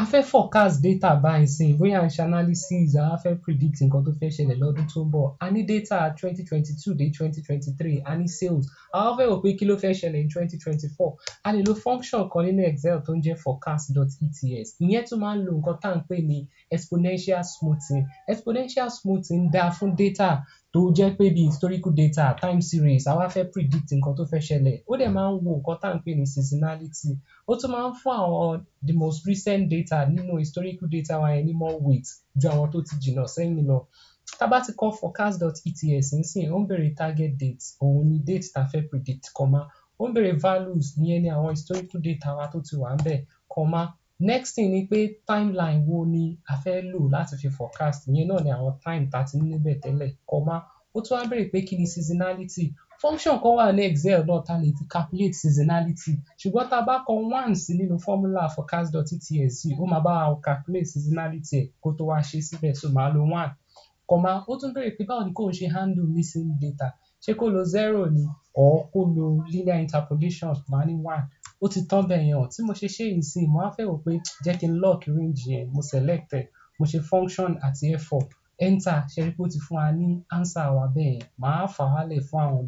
a fẹ́ forecast data báyìí sí bóyá à ń ṣe analysis a fẹ́ predict nǹkan tó fẹ́ ṣẹlẹ̀ lọ́dún tó ń bọ̀ a ní data 2022 dé 2023 a ní sales a wá fẹ́ wò pé kí ló fẹ́ ṣẹlẹ̀ ní 2024 a lè lo function kan nínú Excel tó ń jẹ́ FORECAST.ETS ìyẹn tún máa ń lo nǹkan tá à ń pè ní exponential smoothing. Exponential smoothing dáa fún data tó jẹ́ pé bí historical data time series a wá fẹ́ predict nǹkan tó fẹ́ ṣẹlẹ̀ ó dẹ̀ máa ń wo nǹkan tá à ń pè ní seasonality ó tún máa ń fún àwọn the most recent data nínú historical data wa yẹn ní more weight ju àwọn tó ti jìnnà sẹ́yìn lọ. Tá bá ti kọ FORECAST.ETS nísìnyí ó ń béèrè target date òun ni date tá fẹ́ predict comma ó ń béèrè values ìyẹn ni àwọn historical data wa tó ti wà ń bẹ̀ comma next thing ni pé timeline wo ni a fẹ́ lò láti fi forecast ìyẹn náà ni àwọn time tá ti ní níbẹ̀ tẹ́lẹ̀ comma ó tún wá béèrè pé kí ni seasonality function kan wà ní Excel náà tá lè fi calculate seasonality ṣùgbọ́n tá bá kọ 1 sí nínú formula FORECAST.ETS ó máa bá wa calculate seasonality ẹ̀ kó tó wá ṣe síbẹ̀ so máa lo 1 comma ó tún béèrè pé báwo ni kò ṣe handle missing data ṣé kó lo 0 ni or kó lo linear interpolation máa ní 1 ó ti tán bẹ́ẹ̀ yẹn tí mo ṣe ṣe yìí sí mo á fẹ́ wò pé jẹ́ kí n lock range yẹn mo select ẹ̀ mo ṣe function àti F4 enter ṣe rí pé ó ti fún wa ní answer wa bẹ́ẹ̀ yẹn màá fà wálẹ̀ fún àwọn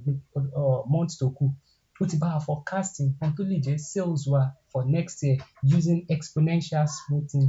month tó kù ó ti bá wa forecast nǹkan tó lè jẹ́ sales wa for next year using exponential smoothing.